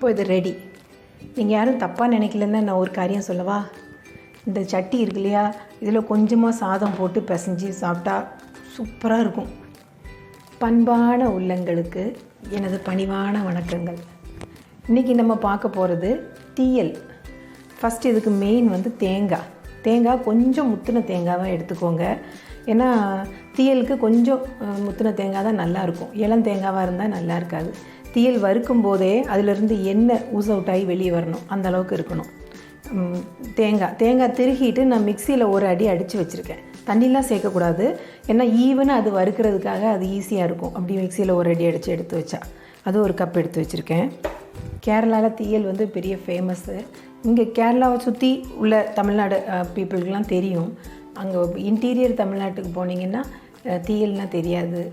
இப்போ இது ரெடி. நீங்கள் யாரும் தப்பாக நினைக்கலன்னா நான் ஒரு காரியம் சொல்லவா? இந்த சட்டி இருக்கு இல்லையா, இதில் கொஞ்சமாக சாதம் போட்டு பிசைஞ்சு சாப்பிட்டா சூப்பராக இருக்கும். பண்பான உள்ளங்களுக்கு எனது பணிவான வணக்கங்கள். இன்றைக்கி நம்ம பார்க்க போகிறது தீயல். ஃபஸ்ட்டு இதுக்கு மெயின் வந்து தேங்காய் கொஞ்சம் முத்தின தேங்காவாக எடுத்துக்கோங்க. ஏன்னா தீயலுக்கு கொஞ்சம் முத்தின தேங்காய் தான் நல்லாயிருக்கும். இளம் தேங்காவாக இருந்தால் நல்லா இருக்காது. தீயல் வறுக்கும் போதே அதிலிருந்து எண்ணெய் ஊஸ் அவுட் ஆகி வெளியே வரணும், அந்த அளவுக்கு இருக்கணும். தேங்காய் திருகிட்டு நான் மிக்சியில் ஒரு அடி அடித்து வச்சுருக்கேன். தண்ணிலாம் சேர்க்கக்கூடாது, ஏன்னா ஈவனாக அது வறுக்கிறதுக்காக அது ஈஸியாக இருக்கும். அப்படி மிக்சியில் ஒரு அடி அடித்து எடுத்து வச்சா அது ஒரு கப் எடுத்து வச்சுருக்கேன். கேரளாவில் தீயல் வந்து பெரிய ஃபேமஸ்ஸு. இங்கே கேரளாவை சுற்றி உள்ள தமிழ்நாடு பீப்புளுக்கெலாம் தெரியும். அங்கே இன்டீரியர் தமிழ்நாட்டுக்கு போனீங்கன்னா தீயல்னால் தெரியாது.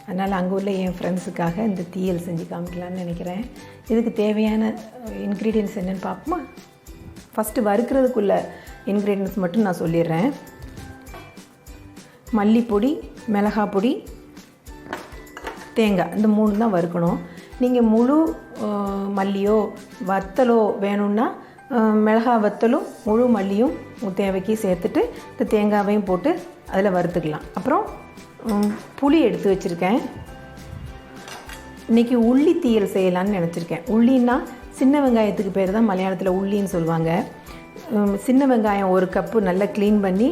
அதனால் அங்கே உள்ள என் ஃப்ரெண்ட்ஸுக்காக இந்த தீயல் செஞ்சு காமிக்கலான்னு நினைக்கிறேன். இதுக்கு தேவையான இன்க்ரீடியன்ஸ் என்னென்னு பார்ப்போமா? ஃபஸ்ட்டு வறுக்கிறதுக்குள்ள இன்க்ரீடியன்ஸ் மட்டும் நான் சொல்லிடுறேன். மல்லிப்பொடி, மிளகாய் பொடி, தேங்காய், இந்த 3 தான் வறுக்கணும். நீங்கள் முழு மல்லியோ வத்தலோ வேணும்னா மிளகாய் வத்தலும் முழு மல்லியும் தேவைக்கு சேர்த்துட்டு இந்த தேங்காவையும் போட்டு அதில் வறுத்துக்கலாம். அப்புறம் புளி எடுத்து வச்சுருக்கேன். இன்றைக்கி உள்ளி தீயல் செய்யலான்னு நினச்சிருக்கேன். உள்ளின்னா சின்ன வெங்காயத்துக்கு பேர் தான் மலையாளத்தில் உள்ளின்னு சொல்லுவாங்க. சின்ன வெங்காயம் 1 கப்பு நல்லா க்ளீன் பண்ணி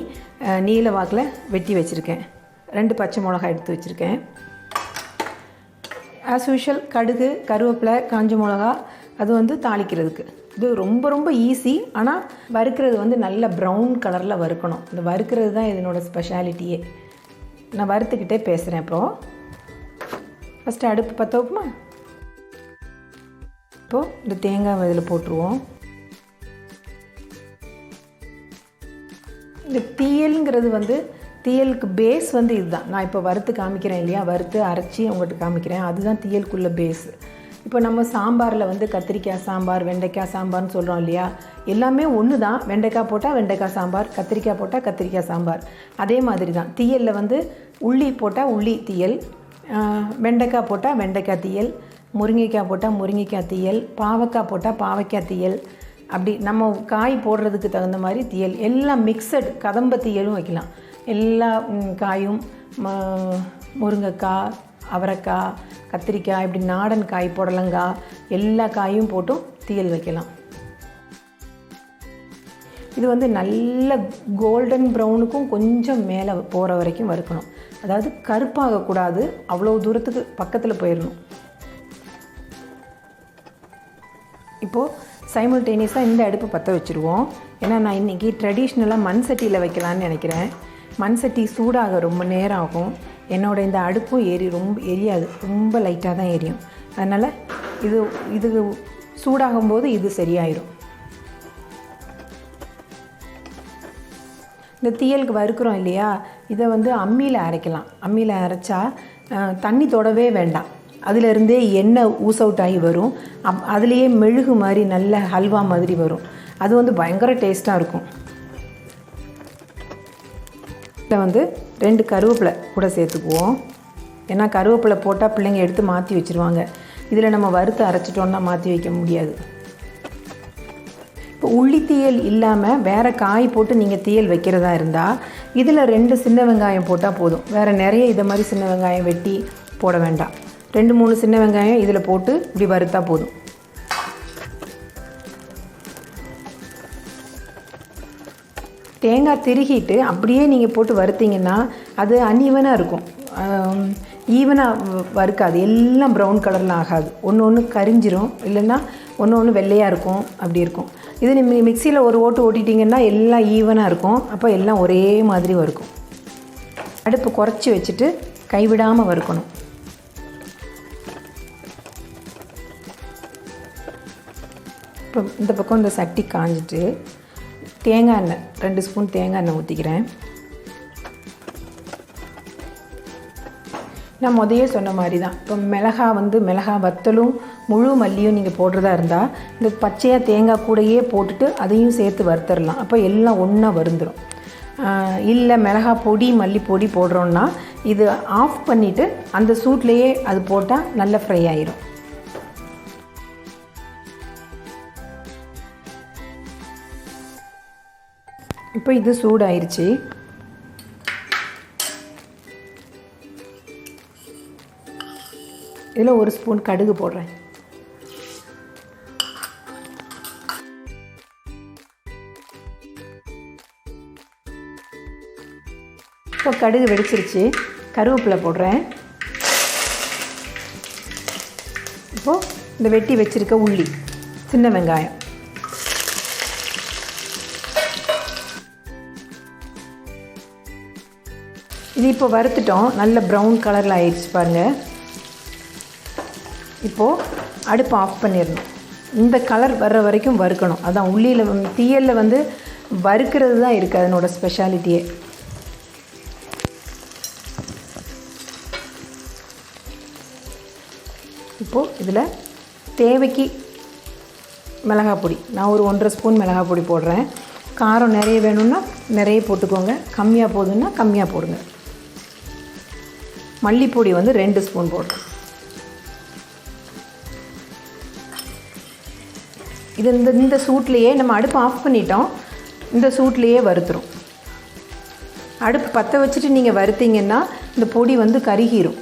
நீல வாக்கில் வெட்டி வச்சுருக்கேன். 2 பச்சை மிளகாய் எடுத்து வச்சுருக்கேன். ஆஸ் யூஷுவல் கடுகு, கருவேப்பிலை, காஞ்ச மிளகா, அது வந்து தாளிக்கிறதுக்கு. இது ரொம்ப ரொம்ப ஈஸி. ஆனால் வறுக்கிறது வந்து நல்ல ப்ரௌன் கலரில் வறுக்கணும். இந்த வறுக்கிறது தான் இதனோட ஸ்பெஷாலிட்டியே. நான் வறுத்துக்கிட்டே பேசுகிறேன். இப்போது ஃபஸ்ட்டு அடுப்பு பற்ற வைப்போமா? இப்போது இந்த தேங்காய் இதில் போட்டுருவோம். இந்த தீயலுங்கிறது வந்து தீயலுக்கு பேஸ் வந்து இதுதான். நான் இப்போ வறுத்து காமிக்கிறேன் இல்லையா, வறுத்து அரைச்சி உங்கள்கிட்ட காமிக்கிறேன். அதுதான் தீயலுக்குள்ள பேஸ். இப்போ நம்ம சாம்பாரில் வந்து கத்திரிக்காய் சாம்பார், வெண்டைக்காய் சாம்பார்னு சொல்கிறோம் இல்லையா, எல்லாமே ஒன்று தான். வெண்டைக்காய் போட்டால் வெண்டைக்காய் சாம்பார், கத்திரிக்காய் போட்டால் கத்திரிக்காய் சாம்பார். அதே மாதிரி தான் தீயலில் வந்து உள்ளி போட்டால் உள்ளி தீயல், வெண்டைக்காய் போட்டால் வெண்டைக்காய் தீயல், முருங்கைக்காய் போட்டால் முருங்கைக்காய் தீயல், பாவக்காய் போட்டால் பாவக்காய் தீயல். அப்படி நம்ம காய் போடுறதுக்கு தகுந்த மாதிரி தீயல் எல்லாம் மிக்சட். கதம்ப தீயலும் வைக்கலாம். எல்லா காயும் முருங்கைக்காய், அவரைக்காய், கத்திரிக்காய், இப்படி நாடன் காய், புடலங்காய், எல்லா காயும் போட்டும் தீயல் வைக்கலாம். இது வந்து நல்ல கோல்டன் ப்ரௌனுக்கும் கொஞ்சம் மேலே போகிற வரைக்கும் வறுக்கணும். அதாவது கருப்பாகக்கூடாது, அவ்வளோ தூரத்துக்கு பக்கத்தில் போயிடணும். இப்போது சைமல்டேனியஸாக இந்த அடுப்பு பற்ற வச்சுருவோம். ஏன்னா நான் இன்றைக்கி ட்ரெடிஷ்னலாக மண் சட்டியில் வைக்கலான்னு நினைக்கிறேன். மண் சட்டி சூடாக ரொம்ப நேரம் ஆகும். என்னோடய இந்த அடுப்பும் எரியாது, ரொம்ப லைட்டாக தான் எரியும். அதனால் இது சூடாகும்போது இது சரியாயிடும். இந்த தீயலுக்கு வறுக்கிறோம் இல்லையா, இதை வந்து அம்மியில் அரைக்கலாம். அம்மியில் அரைச்சா தண்ணி தொடவே வேண்டாம். அதிலிருந்தே எண்ணெய் ஊஸ் அவுட் ஆகி வரும். அதுலேயே மெழுகு மாதிரி நல்ல ஹல்வா மாதிரி வரும். அது வந்து பயங்கர டேஸ்ட்டாக இருக்கும். இதில் வந்து 2 கருவேப்பிலை கூட சேர்த்துக்குவோம். ஏன்னா கருவேப்பிலை போட்டால் பிள்ளைங்க எடுத்து மாற்றி வச்சுருவாங்க. இதில் நம்ம வறுத்து அரைச்சிட்டோன்னா மாற்றி வைக்க முடியாது. இப்போ உள்ளி தீயல் இல்லாமல் வேறு காய் போட்டு நீங்கள் தீயல் வைக்கிறதா இருந்தால் இதில் 2 சின்ன வெங்காயம் போட்டால் போதும். வேறு நிறைய இதை மாதிரி சின்ன வெங்காயம் வெட்டி போட வேண்டாம். 2-3 சின்ன வெங்காயம் இதில் போட்டு இப்படி வறுத்தா போதும். தேங்காய் திருகிட்டு அப்படியே நீங்கள் போட்டு வறுத்தீங்கன்னா அது அன்ஈவனாக இருக்கும். ஈவனாக வறுக்காது. எல்லாம் ப்ரௌன் கலரில் ஆகாது. ஒன்று கரிஞ்சிரும், இல்லைன்னா ஒன்று வெள்ளையாக இருக்கும். அப்படி இருக்கும். இது நீங்கள் மிக்சியில் ஒரு ஓட்டு ஓட்டிட்டிங்கன்னா எல்லாம் ஈவனாக இருக்கும். அப்போ எல்லாம் ஒரே மாதிரி வறுக்கும். அடுப்பு குறைச்சி வச்சுட்டு கைவிடாமல் வறுக்கணும். இப்போ இந்த பக்கம் இந்த சட்டி காஞ்சிட்டு தேங்காய் எண்ணெய் 2 ஸ்பூன் தேங்காய் எண்ணெய் ஊற்றிக்கிறேன். நான் முதல்ல சொன்ன மாதிரி தான். இப்போ மிளகாய் வத்தலும் முழு மல்லியும் நீங்கள் போடுறதா இருந்தால் இந்த பச்சையாக தேங்காய் கூடையே போட்டுட்டு அதையும் சேர்த்து வறுத்துடலாம். அப்போ எல்லாம் ஒன்றா வறுந்துடும். இல்லை மிளகாய் பொடி மல்லி பொடி போடுறோன்னா இது ஆஃப் பண்ணிவிட்டு அந்த சூட்லேயே அது போட்டால் நல்ல ஃப்ரை ஆயிரும். இப்போ இது சூடாயிருச்சு. இதில் 1 ஸ்பூன் கடுகு போடுறேன். இப்போ கடுகு வெடிச்சிருச்சு. கருவேப்பிலை போடுறேன். இப்போது இந்த வெட்டி வச்சுருக்க உள்ளி, சின்ன வெங்காயம், இது இப்போ வறுத்துட்டோம். நல்ல ப்ரௌன் கலரில் ஆயிடுச்சு பாருங்கள். இப்போது அடுப்பு ஆஃப் பண்ணிடணும். இந்த கலர் வர்ற வரைக்கும் வறுக்கணும். அதான் உள்ளியில் தீயலில் வந்து வறுக்கிறது தான் இருக்குது அதனோட ஸ்பெஷாலிட்டியே. இப்போது இதில் தேவைக்கு மிளகாய் பொடி, நான் ஒரு 1.5 ஸ்பூன் மிளகாய் பொடி போடுறேன். காரம் நிறைய வேணும்னா நிறைய போட்டுக்கோங்க, கம்மியாக போதுன்னா கம்மியாக போடுங்க. மல்லிப்பொடி வந்து 2 ஸ்பூன் போடுறேன். இது இந்த சூட்லேயே நம்ம அடுப்பு ஆஃப் பண்ணிட்டோம். இந்த சூட்லேயே வறுத்துரும். அடுப்பு பற்ற வச்சுட்டு நீங்கள் வறுத்தீங்கன்னா இந்த பொடி வந்து கருகிரும்.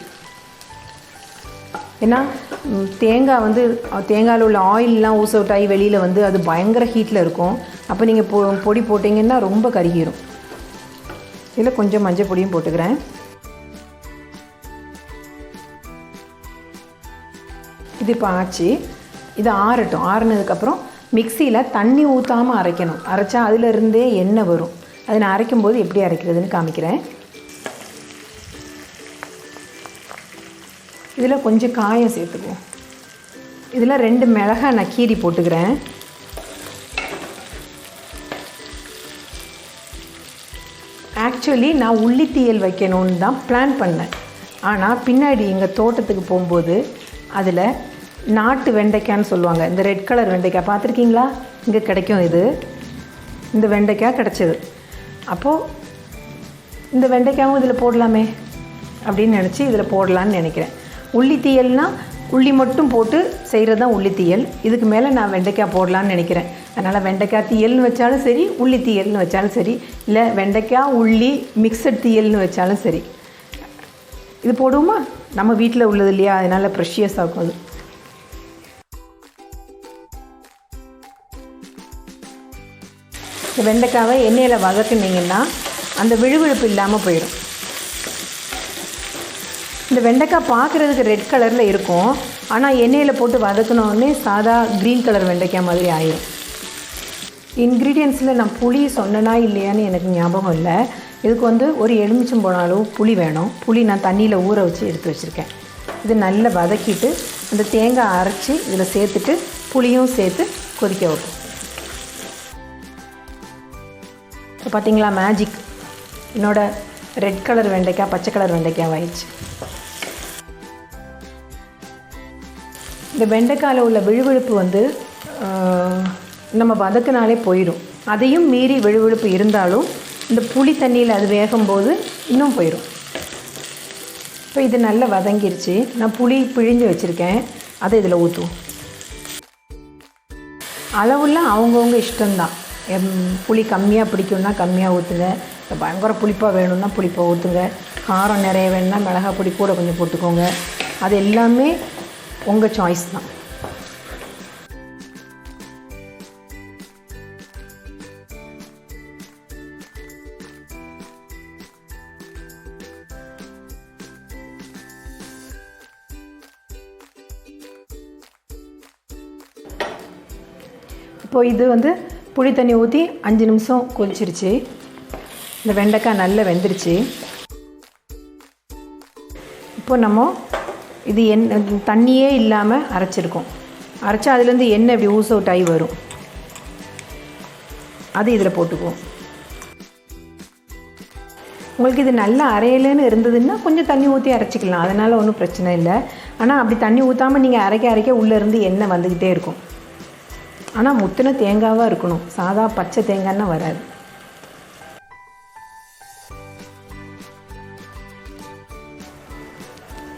ஏன்னா தேங்காய் வந்து தேங்காயில் உள்ள ஆயிலெலாம் ஊஸ் அவுட் ஆகி வெளியில் வந்து அது பயங்கர ஹீட்டில் இருக்கும். அப்போ நீங்கள் பொடி போட்டிங்கன்னா ரொம்ப கருகிரும். இதில் கொஞ்சம் மஞ்சள் பொடியும் போட்டுக்கிறேன். இது இப்போ ஆச்சு. இது ஆறட்டும். ஆறுனதுக்கப்புறம் மிக்சியில் தண்ணி ஊற்றாமல் அரைக்கணும். அரைச்சா அதிலிருந்தே எண்ணெய் வரும். அதை நான் அரைக்கும்போது எப்படி அரைக்கிறதுன்னு காமிக்கிறேன். இதில் கொஞ்சம் காயம் சேர்த்துக்குவோம். இதில் 2 மிளகாய் நான் கீரி போட்டுக்கிறேன். ஆக்சுவலி நான் உள்ளி தீயல் வைக்கணும்னு தான் பிளான் பண்ணேன். ஆனால் பின்னாடி எங்கள் தோட்டத்துக்கு போகும்போது அதில் நாட்டு வெண்டைக்காய்ன்னு சொல்லுவாங்க, இந்த ரெட் கலர் வெண்டைக்காய் பார்த்துருக்கீங்களா? இங்கே கிடைக்கும். இந்த வெண்டைக்காய் கிடச்சிது. அப்போது இந்த வெண்டைக்காயும் இதில் போடலாமே அப்படின்னு நினச்சி இதில் போடலான்னு நினைக்கிறேன். உள்ளி தீயல்னால் உள்ளி மட்டும் போட்டு செய்கிறது தான் உள்ளி தீயல். இதுக்கு மேலே நான் வெண்டைக்காய் போடலான்னு நினைக்கிறேன். அதனால் வெண்டைக்காய் தீயல்னு வச்சாலும் சரி, உள்ளி தீயல்னு வச்சாலும் சரி, இல்லை வெண்டைக்காய் உள்ளி மிக்சட் தீயல்னு வச்சாலும் சரி. இது போடுவோமா? நம்ம வீட்டில் உள்ளது இல்லையா, அதனால் ப்ரெஷியஸாக இருக்கும் அது. இந்த வெண்டைக்காவை எண்ணெயில் வதக்குனீங்கன்னா அந்த விழுவிழுப்பு இல்லாமல் போயிடும். இந்த வெண்டைக்காய் பார்க்குறதுக்கு ரெட் கலரில் இருக்கும். ஆனால் எண்ணெயில் போட்டு வதக்கினோடனே சாதா க்ரீன் கலர் வெண்டைக்காய் மாதிரி ஆயிடும். இன்க்ரீடியன்ஸில் நான் புளி சொன்னனா இல்லையான்னு எனக்கு ஞாபகம் இல்லை. இதுக்கு வந்து ஒரு எலுமிச்சம்பழம் அளவு புளி வேணும். புளி நான் தண்ணியில் ஊற வச்சு எடுத்து வச்சுருக்கேன். இது நல்லா வதக்கிட்டு அந்த தேங்காய் அரைச்சி இதில் சேர்த்துட்டு புளியும் சேர்த்து கொதிக்க வைப்போம். இப்போ பார்த்தீங்களா மேஜிக், என்னோடய ரெட் கலர் வெண்டைக்காய் பச்சை கலர் வெண்டைக்காய் ஆயிடுச்சு. இந்த வெண்டைக்காயில் உள்ள விழுவிழுப்பு வந்து நம்ம வதக்கினாலே போயிடும். அதையும் மீறி விழுவிழுப்பு இருந்தாலும் இந்த புளி தண்ணியில் அது வேகும்போது இன்னும் போயிடும். இப்போ இது நல்லா வதங்கிருச்சு. நான் புளி பிழிஞ்சு வச்சுருக்கேன், அதை இதில் ஊற்றுவோம். அளவுலாம் அவங்கவுங்க இஷ்டம்தான். புளி கம்மியாக பிடிக்கும்னா கம்மியாக ஊற்றுங்க, பயங்கர புளிப்பாக வேணும்னா புளிப்பாக ஊற்றுங்க, காரம் நிறைய வேணும்னா மிளகாய் பொடி கூட கொஞ்சம் போட்டுக்கோங்க. அது எல்லாமே உங்கள் சாய்ஸ் தான். இப்போது இது வந்து புளி தண்ணி ஊற்றி 5 நிமிஷம் கொதிச்சிருச்சு. இந்த வெண்டைக்காய் நல்லா வெந்துருச்சு. இப்போ நம்ம இது தண்ணியே இல்லாமல் அரைச்சிருக்கோம். அரைச்சா அதுலேருந்து எண்ணெய் இப்படி ஊஸ் அவுட் ஆகி வரும். அது இதில் போட்டுக்குவோம். உங்களுக்கு இது நல்லா அரையலைன்னு இருந்ததுன்னா கொஞ்சம் தண்ணி ஊற்றி அரைச்சிக்கலாம், அதனால் ஒன்றும் பிரச்சனை இல்லை. ஆனால் அப்படி தண்ணி ஊற்றாமல் நீங்கள் அரைக்க உள்ளேருந்து எண்ணெய் வந்துக்கிட்டே இருக்கும். ஆனால் முத்தின தேங்காவாக இருக்கணும், சாதா பச்சை தேங்காய்னா வராது.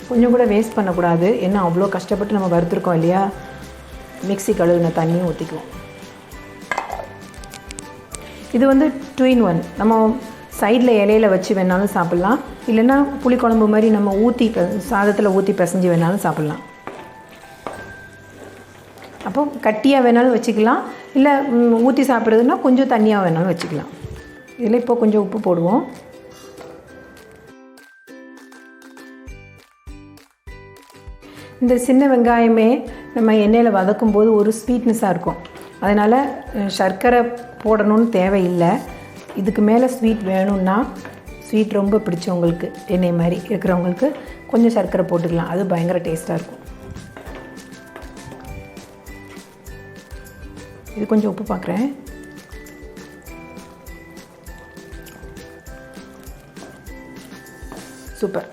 கொஞ்சம் கூட வேஸ்ட் பண்ணக்கூடாது. ஏன்னா அவ்வளோ கஷ்டப்பட்டு நம்ம வறுத்துருக்கோம் இல்லையா. மிக்ஸி கழுவின தண்ணியும் ஊற்றிக்குவோம். இது வந்து 2 in 1. நம்ம சைடில் இலையில் வச்சு வேணாலும் சாப்பிட்லாம், இல்லைன்னா புளிக்குழம்பு மாதிரி நம்ம ஊற்றி சாதத்தில் ஊற்றி பிசைஞ்சு வேணாலும் சாப்பிட்லாம். அப்போ கட்டியாக வேணாலும் வச்சுக்கலாம், இல்லை ஊற்றி சாப்பிட்றதுன்னா கொஞ்சம் தண்ணியாக வேணாலும் வச்சுக்கலாம். இதில் இப்போ கொஞ்சம் உப்பு போடுவோம். இந்த சின்ன வெங்காயமே நம்ம எண்ணெயில் வதக்கும் போது ஒரு ஸ்வீட்னஸாக இருக்கும். அதனால் சர்க்கரை போடணும்னு தேவையில்லை. இதுக்கு மேலே ஸ்வீட் வேணும்னா, ஸ்வீட் ரொம்ப பிடிச்சவங்களுக்கு எண்ணெய் மாதிரி இருக்கிறவங்களுக்கு கொஞ்சம் சர்க்கரை போட்டுக்கலாம், அது பயங்கர டேஸ்ட்டாக இருக்கும். இது கொஞ்சம் உப்பு பார்க்குறேன். சூப்பர்.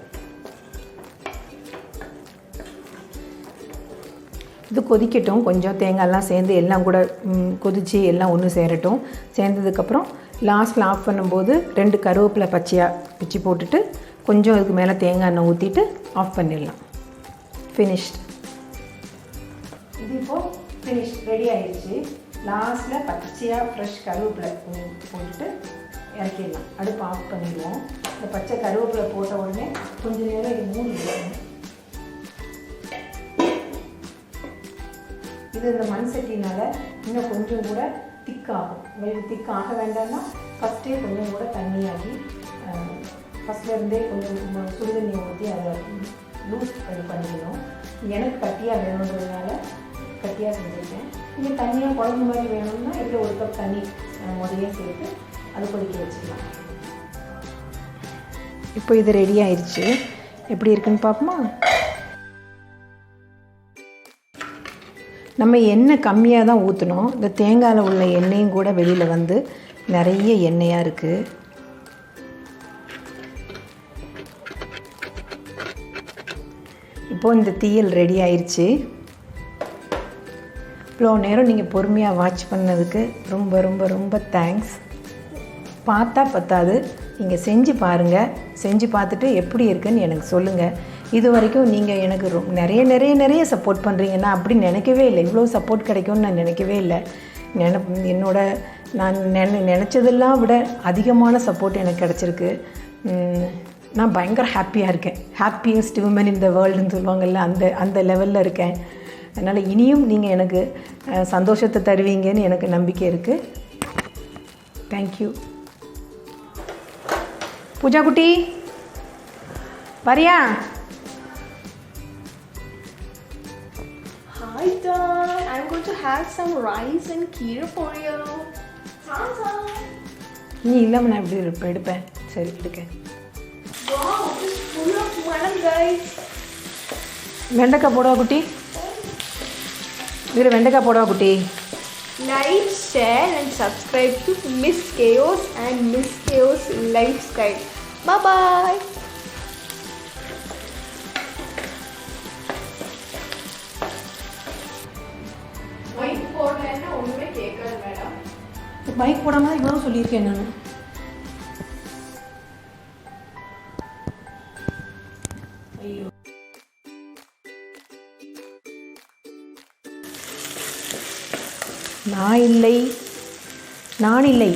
இது கொதிக்கட்டும், கொஞ்சம் தேங்காயெல்லாம் சேர்ந்து எல்லாம் கூட கொதித்து எல்லாம் ஒன்று சேரட்டும். சேர்ந்ததுக்கப்புறம் லாஸ்ட்டில் ஆஃப் பண்ணும்போது 2 கருவேப்பிலை பச்சையாக பிச்சு போட்டுட்டு கொஞ்சம் இதுக்கு மேலே தேங்காய் எண்ணெய் ஊற்றிட்டு ஆஃப் பண்ணிடலாம். ஃபினிஷ்ட். இது இப்போது ஃபினிஷ் ரெடி ஆகிடுச்சு. லாஸ்ட்டில் பச்சையாக ஃப்ரெஷ் கருவேப்பிலை போட்டுட்டு இறக்கிடலாம். அடுப்பு ஆஃப் பண்ணிடுவோம். இந்த பச்சை கருவேப்பிலை போட்ட உடனே கொஞ்சம் நேரம் இது மூடிடுவோம். இது இந்த மண் சட்டினால் இன்னும் கொஞ்சம் கூட திக்காகும். உங்களுக்கு திக்காக வேண்டாம்னா ஃபஸ்ட்டே கொஞ்சம் கூட தண்ணியாகி ஃபஸ்ட்லேருந்தே கொஞ்சம் சுடுதண்ணி ஊற்றி அதை லூஸ் பண்ணிக்கணும். எனக்கு கட்டியாக வேணுன்றதுனால கட்டியாக செஞ்சுருக்கேன். நீங்கள் தண்ணியாக குழம்பு மாதிரி வேணும்னா இதில் 1 கப் தண்ணி முதலே சேர்த்து அது கொதிக்க வச்சுக்கலாம். இப்போ இது ரெடி ஆயிடுச்சு. எப்படி இருக்குன்னு பார்ப்போமா? நம்ம எண்ணெய் கம்மியாக தான் ஊற்றணும். இந்த தேங்காயில் உள்ள எண்ணெயும் கூட வெளியில் வந்து நிறைய எண்ணெயாக இருக்குது. இப்போது இந்த தீயல் ரெடி ஆயிடுச்சு. இவ்வளோ நேரம் நீங்கள் பொறுமையாக வாட்ச் பண்ணதுக்கு ரொம்ப ரொம்ப ரொம்ப தேங்க்ஸ். பார்த்தா பத்தாது, நீங்கள் செஞ்சு பாருங்கள். செஞ்சு பார்த்துட்டு எப்படி இருக்குன்னு எனக்கு சொல்லுங்கள். இது வரைக்கும் நீங்கள் எனக்கு நிறைய சப்போர்ட் பண்ணுறீங்க. நான் அப்படி நினைக்கவே இல்லை, இவ்வளோ சப்போர்ட் கிடைக்கும்னு நான் நினைக்கவே இல்லை. நான் நினச்சதெல்லாம் விட அதிகமான சப்போர்ட் எனக்கு கிடச்சிருக்கு. நான் பயங்கர ஹாப்பியாக இருக்கேன். ஹாப்பியஸ்ட் விமன் இன் த வேர்ல்டுன்னு சொல்லுவாங்கள்ல, அந்த லெவலில் இருக்கேன். அதனால் இனியும் நீங்கள் எனக்கு சந்தோஷத்தை தருவீங்கன்னு எனக்கு நம்பிக்கை இருக்குது. தேங்க்யூ. பூஜா குட்டி வரியா? Hi Dad, I'm going to have some rice and kheer for you. Tata. நீ இல்லாமல் நான் எப்படி எடுப்பேன்? சரி எடுக்க. Wow, it's full of melon guys. வெண்டைக்காய் போடவா குட்டி? இதில் வெண்டைக்காய் போடவா குட்டி? Like, share and subscribe to Miss Chaos and Miss Chaos Lifestyle. Bye bye. Mic போடலன்னா ஒண்ணுமே கேட்காது மேடம். மைக் போடாமல் இவ்வளோ சொல்லியிருக்கேன் நான். ஐயோ, நான் இல்லை.